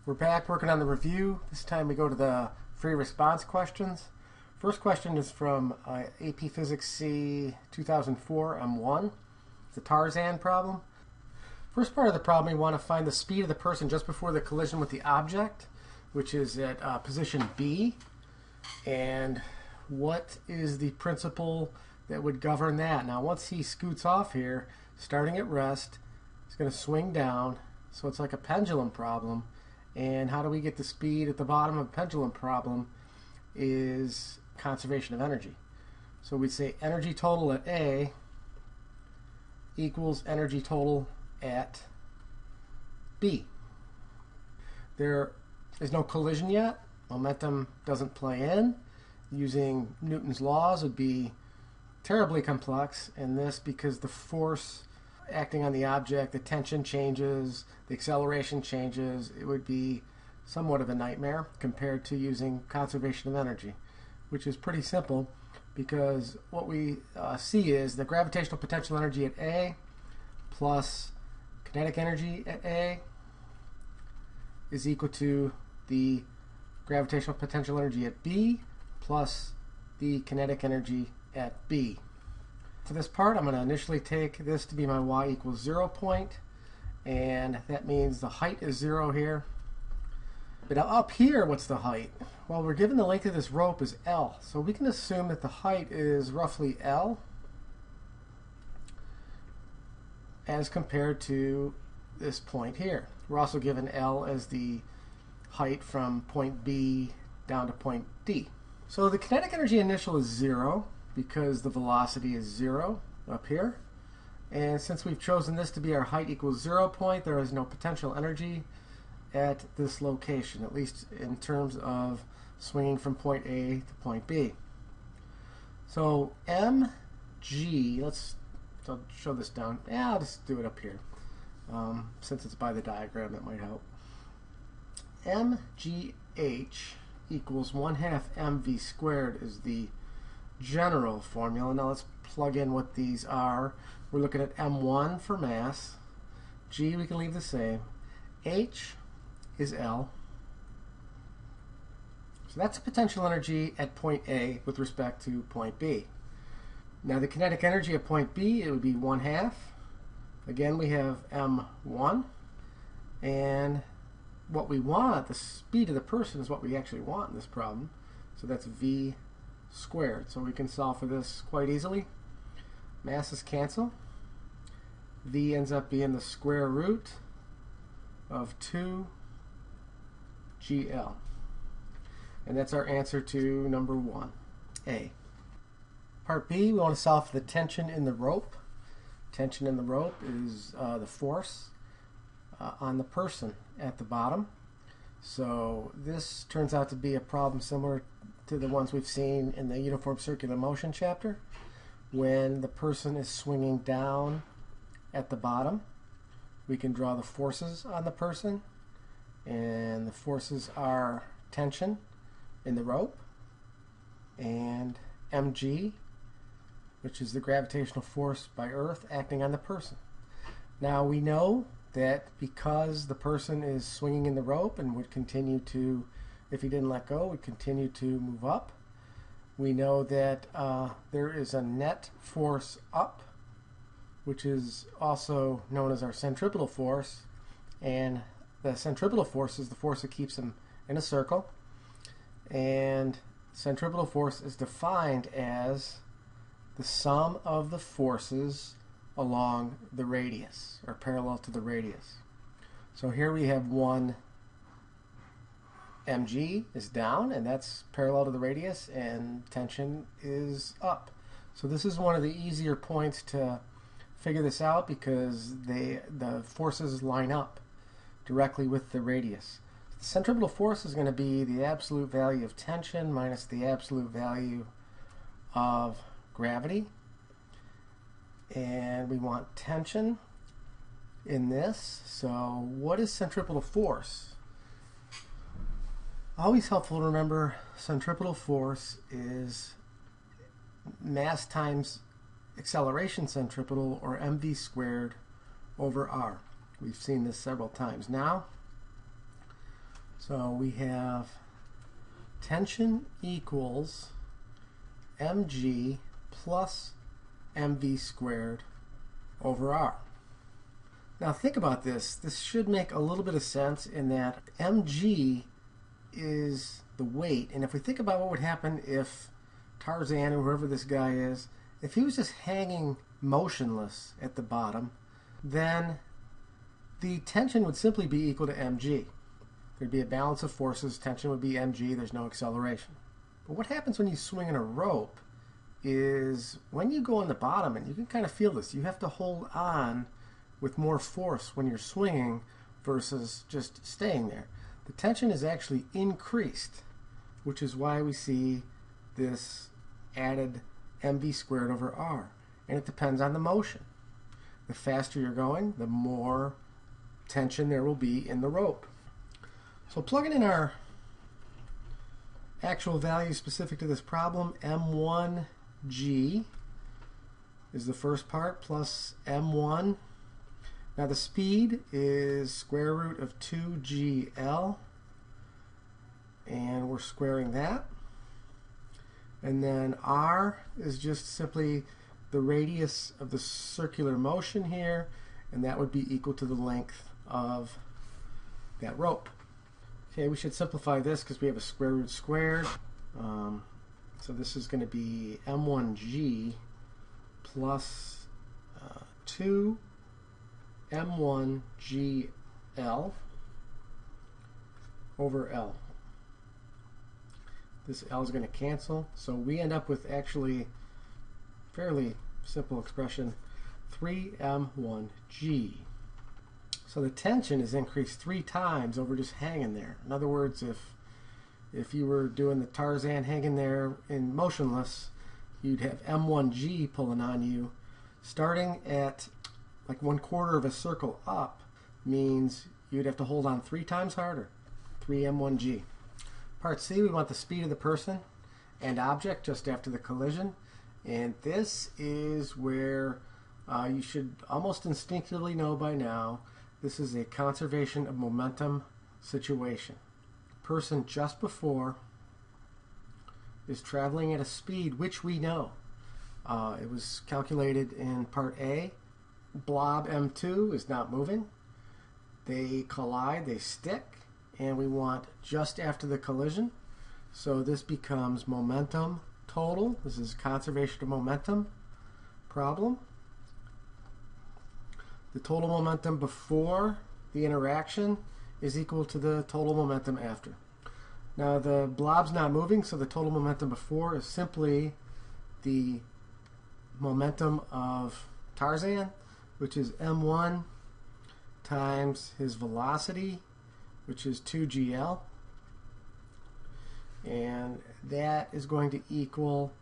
We're back working on the review. This time we go to the free response questions. First question is from AP Physics C 2004 M1. It's a Tarzan problem. First part of the problem, we want to find the speed of the person just before the collision with the object, which is at position B. And what is the principle that would govern that? Now, once he scoots off here, starting at rest, it's going to swing down. So it's like a pendulum problem. And how do we get the speed at the bottom of a pendulum problem is conservation of energy. So we'd say energy total at A equals energy total at B. There is no collision yet. Momentum doesn't play in. Using Newton's laws would be terribly complex in this because the force acting on the object, the tension changes, the acceleration changes. It would be somewhat of a nightmare compared to using conservation of energy, which is pretty simple because what we see is the gravitational potential energy at A plus kinetic energy at A is equal to the gravitational potential energy at B plus the kinetic energy at B. For this part, I'm going to initially take this to be my y equals 0 point, and that means the height is 0 here. But up here, what's the height? Well, we're given the length of this rope is L, so we can assume that the height is roughly L as compared to this point here. We're also given L as the height from point B down to point D. So the kinetic energy initial is 0 because the velocity is 0 up here. And since we've chosen this to be our height equals 0 point, there is no potential energy at this location, at least in terms of swinging from point A to point B. So mg, I'll show this down. Yeah, I'll just do it up here. Since it's by the diagram, that might help. mgh equals 1/2 mv squared is the general formula. Now let's plug in what these are. We're looking at m1 for mass. G we can leave the same. H is L. So that's the potential energy at point A with respect to point B. Now the kinetic energy at point B, it would be 1/2. Again, we have m1. And what we want, the speed of the person, is what we actually want in this problem. So that's v squared. So we can solve for this quite easily. Masses cancel. V ends up being the square root of 2 GL. And that's our answer to number 1A. Part B, we want to solve for the tension in the rope. Tension in the rope is the force on the person at the bottom. So this turns out to be a problem similar to the ones we've seen in the uniform circular motion chapter. When the person is swinging down at the bottom, we can draw the forces on the person, and the forces are tension in the rope and mg, which is the gravitational force by Earth acting on the person. Now we know that because the person is swinging in the rope and would continue to, if he didn't let go, would continue to move up, we know that there is a net force up, which is also known as our centripetal force, and the centripetal force is the force that keeps him in a circle, and centripetal force is defined as the sum of the forces along the radius, or parallel to the radius. So here we have one mg is down, and that's parallel to the radius, and tension is up. So this is one of the easier points to figure this out because the forces line up directly with the radius. The centripetal force is going to be the absolute value of tension minus the absolute value of gravity. And we want tension in this. So what is centripetal force? Always helpful to remember centripetal force is mass times acceleration centripetal, or mv squared over r. We've seen this several times. Now So we have tension equals mg plus mv squared over r. Now think about this. This should make a little bit of sense in that mg is the weight, and if we think about what would happen if Tarzan, or whoever this guy is, if he was just hanging motionless at the bottom, then the tension would simply be equal to mg. There'd be a balance of forces, tension would be mg, there's no acceleration. But what happens when you swing in a rope is when you go on the bottom, and you can kind of feel this, you have to hold on with more force when you're swinging versus just staying there. The tension is actually increased, which is why we see this added mv squared over r. And it depends on the motion. The faster you're going, the more tension there will be in the rope. So plugging in our actual values specific to this problem, m1g is the first part plus m1. Now the speed is square root of 2gl, and we're squaring that. And then r is just simply the radius of the circular motion here, and that would be equal to the length of that rope. Okay, we should simplify this because we have a square root squared. So this is going to be m1g plus 2 m1gl over L. This L is going to cancel, so we end up with actually fairly simple expression 3m1g. So the tension is increased 3 times over just hanging there. In other words, if you were doing the Tarzan hanging there in motionless, you'd have m1g pulling on you. Starting at like 1/4 of a circle up means you'd have to hold on 3 times harder. 3m1g. Part C, we want the speed of the person and object just after the collision. And this is where you should almost instinctively know by now, this is a conservation of momentum situation. Person just before is traveling at a speed which we know. It was calculated in part A. Blob M2 is not moving. They collide, they stick, and we want just after the collision. So this becomes momentum total. This is conservation of momentum problem. The total momentum before the interaction is equal to the total momentum after. Now the blob's not moving, so the total momentum before is simply the momentum of Tarzan, which is m1 times his velocity, which is 2gl, and that is going to equal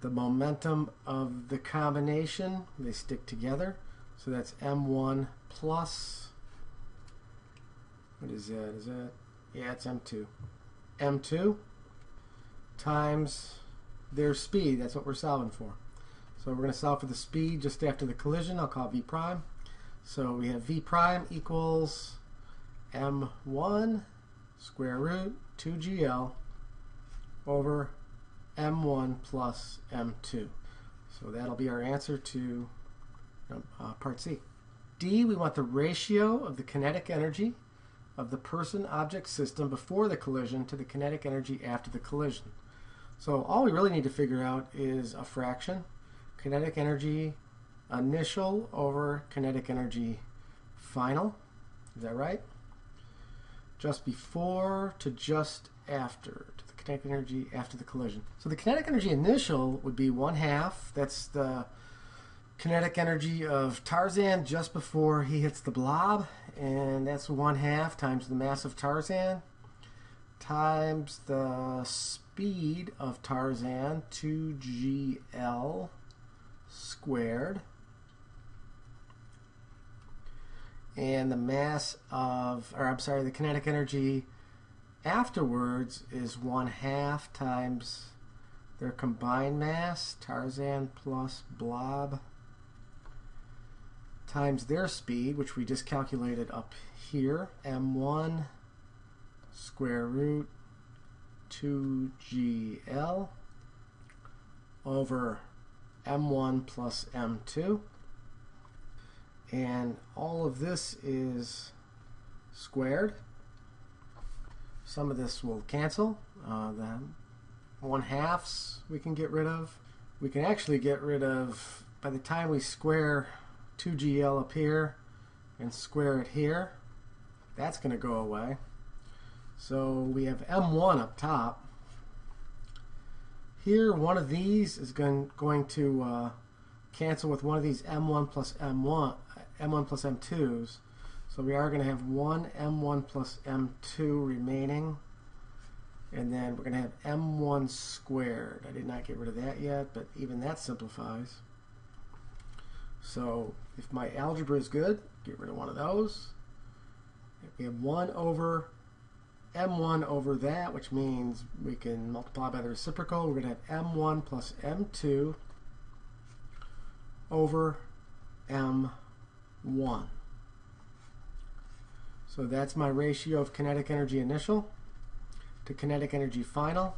the momentum of the combination. They stick together, so that's m1 plus, what is that? Yeah, it's m2. m2 times their speed. That's what we're solving for. So we're going to solve for the speed just after the collision. I'll call v prime. So we have v prime equals m1 square root 2gl over m1 plus m2. So that'll be our answer to part C. D, we want the ratio of the kinetic energy of the person-object system before the collision to the kinetic energy after the collision. So all we really need to figure out is a fraction. Kinetic energy initial over kinetic energy final. Is that right? Just before to just after, to the kinetic energy after the collision. So the kinetic energy initial would be 1/2. That's the kinetic energy of Tarzan just before he hits the blob, and that's 1/2 times the mass of Tarzan times the speed of Tarzan, 2gl squared, and the mass of, or I'm sorry, the kinetic energy afterwards is 1/2 times their combined mass, Tarzan plus blob, times their speed, which we just calculated up here, m1 square root 2GL over M1 plus M2. And all of this is squared. Some of this will cancel. The 1/2 we can get rid of. We can actually get rid of, by the time we square 2GL up here and square it here, that's going to go away. So we have M1 up top. Here, one of these is going to cancel with one of these M1 plus M2s. So we are going to have one M1 plus M2 remaining. And then we're going to have M1 squared. I did not get rid of that yet, but even that simplifies. So if my algebra is good, get rid of one of those. We have 1 over M1 over that, which means we can multiply by the reciprocal. We're going to have M1 plus M2 over M1. So that's my ratio of kinetic energy initial to kinetic energy final,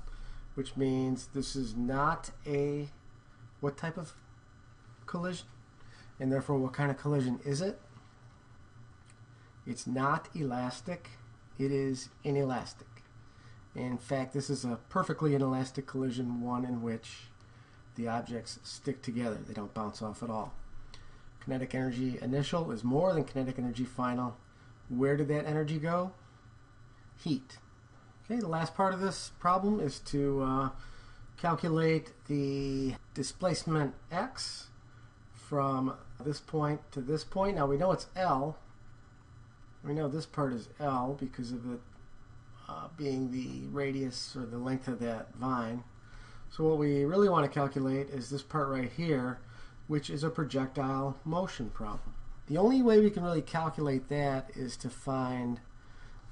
which means this is not a what type of collision, and therefore what kind of collision is it? It's not elastic, it is inelastic. In fact, this is a perfectly inelastic collision, one in which the objects stick together. They don't bounce off at all. Kinetic energy initial is more than kinetic energy final. Where did that energy go? Heat. Okay, the last part of this problem is to calculate the displacement x from this point to this point. Now we know it's L. We know this part is L because of it being the radius or the length of that vine. So what we really want to calculate is this part right here, which is a projectile motion problem. The only way we can really calculate that is to find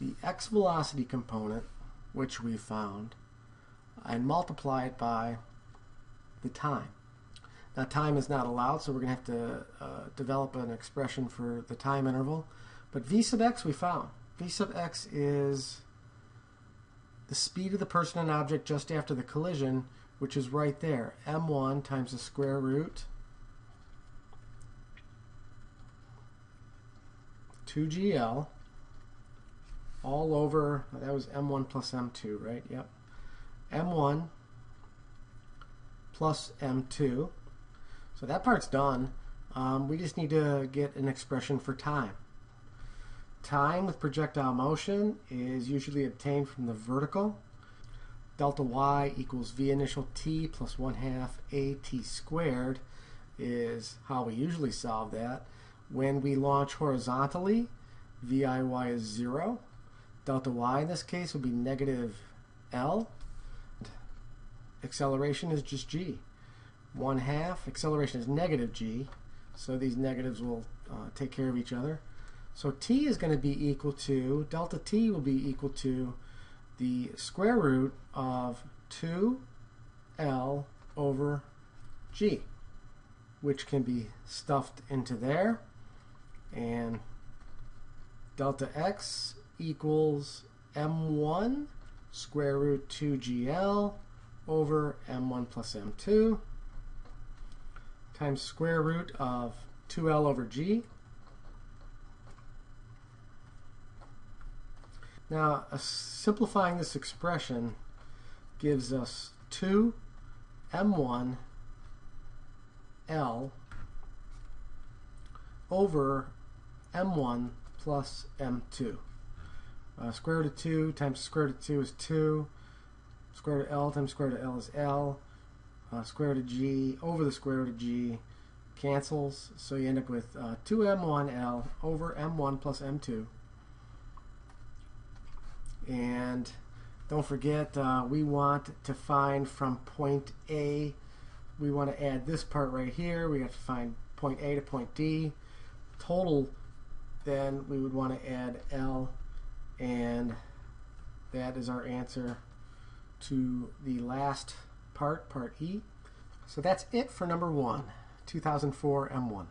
the x velocity component, which we found, and multiply it by the time. Now time is not allowed, so we're going to have to develop an expression for the time interval. But v sub x we found. V sub x is the speed of the person and object just after the collision, which is right there. M1 times the square root 2GL all over, that was M1 plus M2, right? Yep. M1 plus M2. So that part's done. We just need to get an expression for time. Time with projectile motion is usually obtained from the vertical. Delta y equals v initial t plus 1/2 at squared is how we usually solve that. When we launch horizontally, VIY is 0. Delta y in this case would be negative L. Acceleration is just g. 1/2, acceleration is negative g, so these negatives will take care of each other. So t is going to be equal to, delta t will be equal to the square root of 2L over g, which can be stuffed into there. And delta x equals M1 square root 2GL over M1 plus M2 times square root of 2L over G. Now, simplifying this expression gives us 2 M1 L over M1 plus M2. Square root of 2 times square root of 2 is 2. Square root of L times square root of L is L. Square root of G over the square root of G cancels, so you end up with 2M1L over M1 plus M2. And don't forget, we want to find from point A, we want to add this part right here. We have to find point A to point D. Total, then we would want to add L, and that is our answer to the last part, part E. So that's it for number 1, 2004 M1.